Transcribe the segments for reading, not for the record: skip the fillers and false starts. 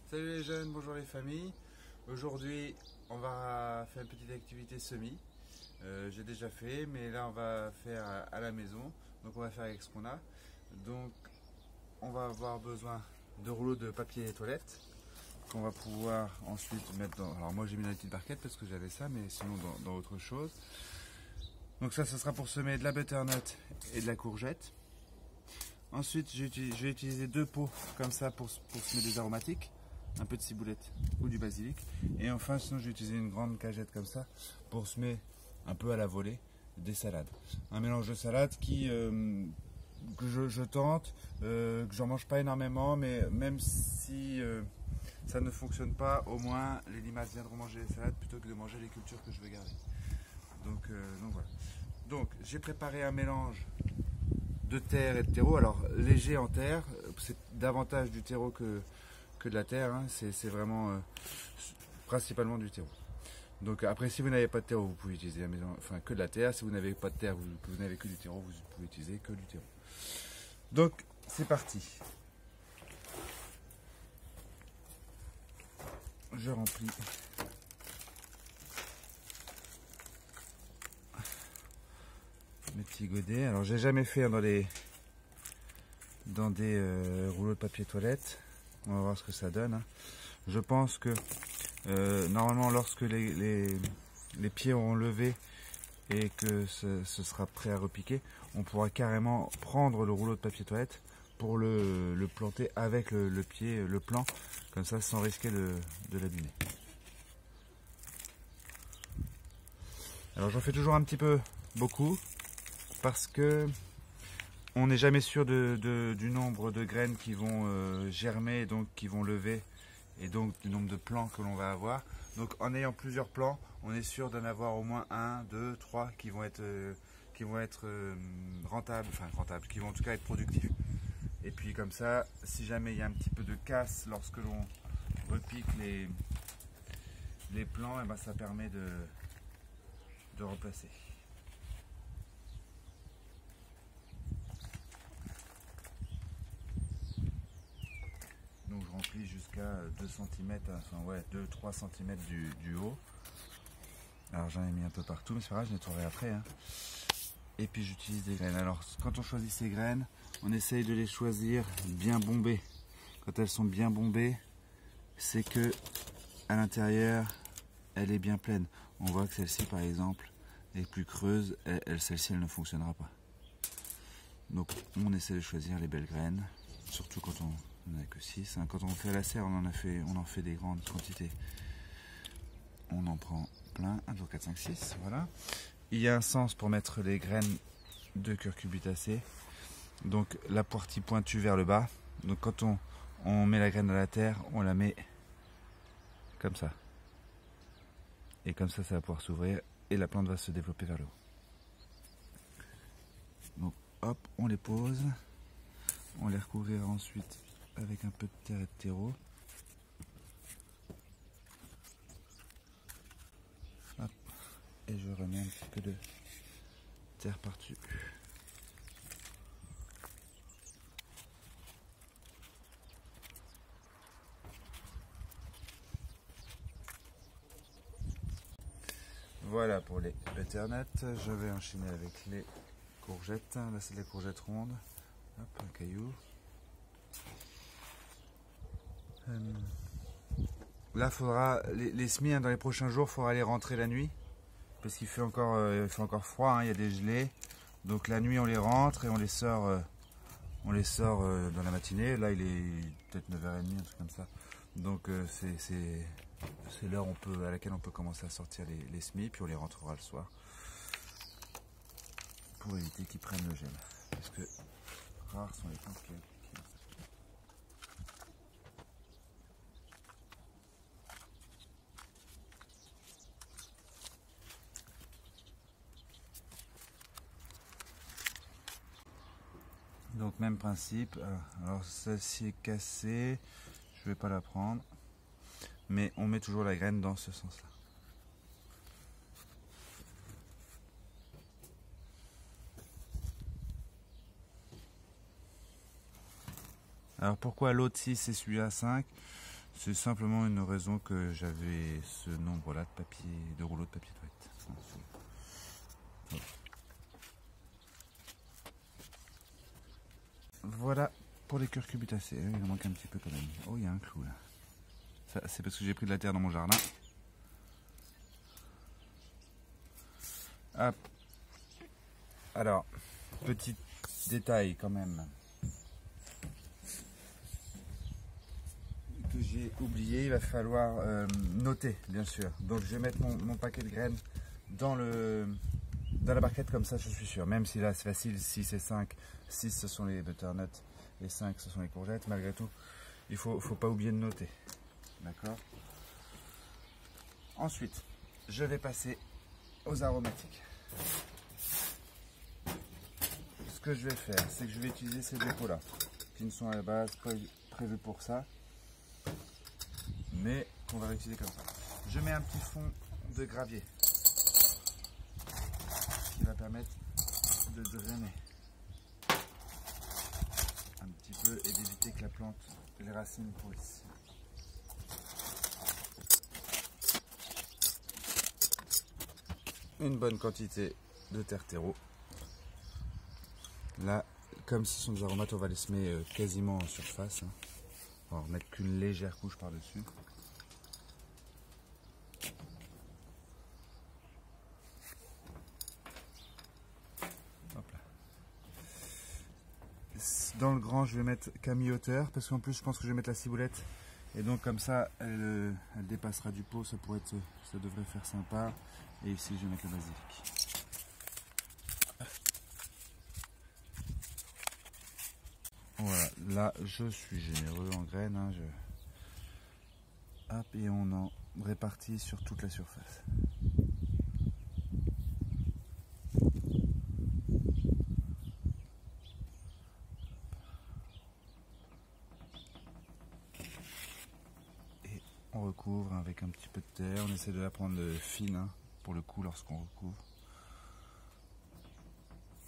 Salut les jeunes, bonjour les familles. Aujourd'hui, on va faire une petite activité semis. J'ai déjà fait, mais là on va faire à la maison. Donc on va faire avec ce qu'on a. Donc on va avoir besoin de rouleaux de papier toilette qu'on va pouvoir ensuite mettre dans. Alors moi j'ai mis dans les petites barquettes parce que j'avais ça, mais sinon dans autre chose. Donc ça, ce sera pour semer de la butternut et de la courgette. Ensuite, je vais utiliser deux pots comme ça pour semer des aromatiques, un peu de ciboulette ou du basilic. Et enfin, sinon, je vais utiliser une grande cagette comme ça pour semer un peu à la volée des salades. Un mélange de salades que je tente, que j'en mange pas énormément, mais même si ça ne fonctionne pas, au moins les limaces viendront manger les salades plutôt que de manger les cultures que je veux garder. Donc voilà. Donc j'ai préparé un mélange de terre et de terreau. Alors léger en terre, c'est davantage du terreau que de la terre, hein. C'est vraiment principalement du terreau. Donc après, si vous n'avez pas de terreau, vous pouvez utiliser que de la terre. Si vous n'avez pas de terre, que vous n'avez que du terreau, vous pouvez utiliser que du terreau. Donc c'est parti. Je remplis mes petits godets. Alors j'ai jamais fait dans des rouleaux de papier toilette. On va voir ce que ça donne, hein. Je pense que normalement lorsque les pieds auront levé et que ce sera prêt à repiquer, on pourra carrément prendre le rouleau de papier toilette pour le planter avec le pied, le plan, comme ça sans risquer de l'abîmer. Alors j'en fais toujours un petit peu beaucoup parce que on n'est jamais sûr du nombre de graines qui vont germer et donc qui vont lever, et donc du nombre de plants que l'on va avoir. Donc en ayant plusieurs plants, on est sûr d'en avoir au moins 1, 2, 3 qui vont être rentables, qui vont en tout cas être productifs. Et puis comme ça, si jamais il y a un petit peu de casse lorsque l'on repique les plants, et ben ça permet de remplacer. Donc je remplis jusqu'à 2 cm, enfin ouais, 2-3 cm du haut. Alors j'en ai mis un peu partout, mais c'est pas grave, je nettoierai après, hein. Et puis j'utilise des graines. Alors quand on choisit ces graines, on essaye de les choisir bien bombées. Quand elles sont bien bombées, c'est que à l'intérieur, elle est bien pleine. On voit que celle-ci par exemple est plus creuse, celle-ci elle ne fonctionnera pas. Donc on essaie de choisir les belles graines, surtout quand on n'en a que 6. Quand on fait la serre, on en fait des grandes quantités. On en prend plein, 1, 2, 4, 5, 6, voilà. Il y a un sens pour mettre les graines de curcubitacées. Donc la partie pointue vers le bas. Donc quand on met la graine à la terre, on la met comme ça. Et comme ça va pouvoir s'ouvrir et la plante va se développer vers le haut. Donc hop, on les pose. On les recouvrira ensuite avec un peu de terre et de terreau. Hop. Et je remets un petit peu de terre par-dessus. Voilà pour les butternuts. Je vais enchaîner avec les courgettes. Là c'est les courgettes rondes. Hop, un caillou. Là faudra les semis, hein, dans les prochains jours, il faudra les rentrer la nuit. Parce qu'il fait encore froid, hein, il y a des gelées. Donc la nuit on les rentre et on les sort dans la matinée. Là il est peut-être 9h30, un truc comme ça. Donc c'est l'heure à laquelle on peut commencer à sortir les semis, puis on les rentrera le soir. Pour éviter qu'ils prennent le gel. Parce que rares sont les plantes qui ont ça. Donc même principe. Alors celle-ci est cassée, je vais pas la prendre, mais on met toujours la graine dans ce sens-là. Alors pourquoi l'autre 6 et celui-là 5? C'est simplement une raison que j'avais ce nombre-là de papier, de rouleaux de papier toilette. Voilà pour les curcubitacées. Il en manque un petit peu quand même. Oh, il y a un clou là. Ça, c'est parce que j'ai pris de la terre dans mon jardin. Hop. Alors, petit détail quand même que j'ai oublié, il va falloir noter bien sûr. Donc je vais mettre mon paquet de graines dans la barquette comme ça, je suis sûr. Même si là c'est facile, 6 et 5, 6 ce sont les butternuts et 5 ce sont les courgettes, malgré tout, il faut pas oublier de noter. D'accord. Ensuite, je vais passer aux aromatiques. Ce que je vais faire, c'est que je vais utiliser ces dépôts-là, qui ne sont à la base prévus pour ça, mais qu'on va réutiliser comme ça. Je mets un petit fond de gravier, qui va permettre de drainer un petit peu et d'éviter que la plante, les racines pourrissent. Une bonne quantité de terre terreau. Là, comme ce sont des aromates, on va les semer quasiment en surface. On va en mettre qu'une légère couche par-dessus. Dans le grand, je vais mettre qu'à mi-hauteur, parce qu'en plus, je pense que je vais mettre la ciboulette. Et donc, comme ça, elle dépassera du pot, ça devrait faire sympa. Et ici, je vais mettre le basilic. Voilà, là je suis généreux en graines. Hein, hop, et on en répartit sur toute la surface. Et on recouvre avec un petit peu de terre. On essaie de la prendre fine hein, pour le coup lorsqu'on recouvre.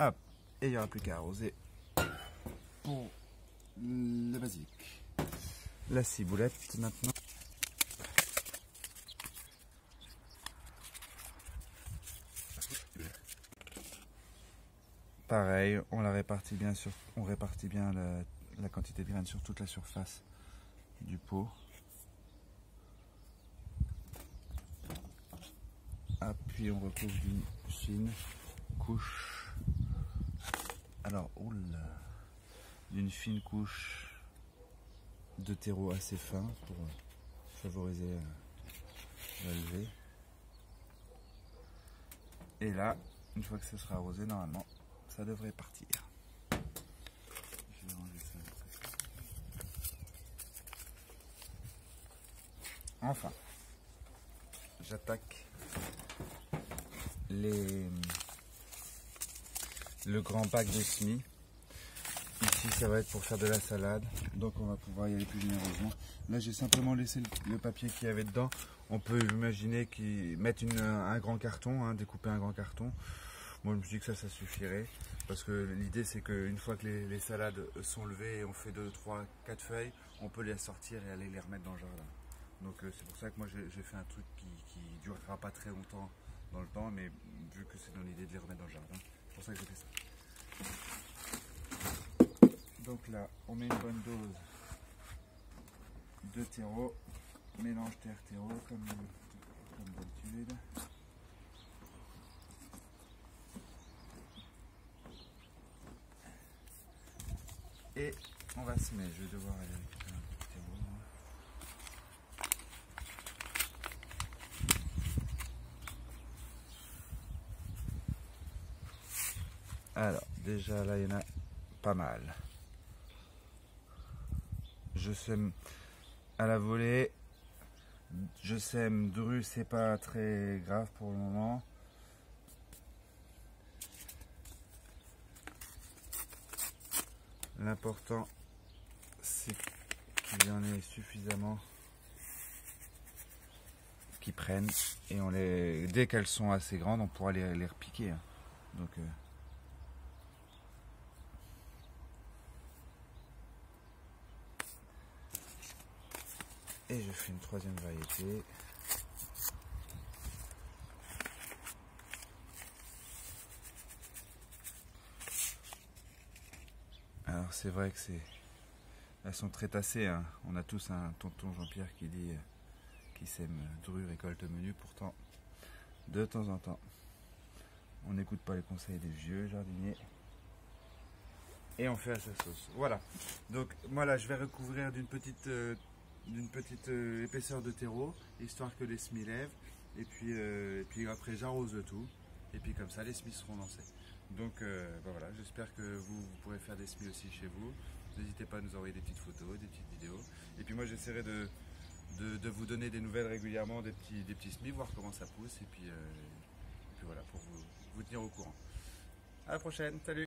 Hop, et il n'y aura plus qu'à arroser pour le basilic. La ciboulette maintenant. Pareil, on répartit bien la quantité de graines sur toute la surface du pot. Puis on recouvre d'une fine couche. Alors, d'une fine couche de terreau assez fin pour favoriser la levée. Et là, une fois que ce sera arrosé, normalement, ça devrait partir. Je vais ranger ça. Enfin, j'attaque le grand pack de semis. Ici, ça va être pour faire de la salade, donc on va pouvoir y aller plus généreusement. Là, j'ai simplement laissé le papier qu'il y avait dedans. On peut imaginer qu'ils mettent un grand carton, hein, découper un grand carton. Moi, je me suis dit que ça suffirait, parce que l'idée, c'est qu'une fois que les salades sont levées et on fait 2, 3, 4 feuilles, on peut les sortir et aller les remettre dans le jardin. Donc, c'est pour ça que moi, j'ai fait un truc qui ne durera pas très longtemps dans le temps, mais vu que c'est dans l'idée de les remettre dans le jardin, c'est pour ça que j'ai fait ça. Donc là, on met une bonne dose de terreau, mélange terre-terreau comme d'habitude. Et on va semer, je vais devoir aller récupérer un peu de terreau. Alors, déjà là, il y en a pas mal. Je sème à la volée. Je sème dru, c'est pas très grave pour le moment. L'important, c'est qu'il y en ait suffisamment qui prennent. Et dès qu'elles sont assez grandes, on pourra les repiquer. Hein. Donc, Et je fais une troisième variété. Alors c'est vrai que elles sont très tassées, hein. On a tous un tonton Jean-Pierre qui dit qui sème dru récolte menu. Pourtant, de temps en temps, on n'écoute pas les conseils des vieux jardiniers et on fait à sa sauce. Voilà. Donc moi là, je vais recouvrir d'une petite épaisseur de terreau, histoire que les semis lèvent. Et puis après, j'arrose le tout. Et puis comme ça, les semis seront lancés. Donc ben voilà, j'espère que vous pourrez faire des semis aussi chez vous. N'hésitez pas à nous envoyer des petites photos, des petites vidéos. Et puis moi, j'essaierai de vous donner des nouvelles régulièrement, des petits semis, voir comment ça pousse. Et puis voilà, pour vous tenir au courant. À la prochaine, salut!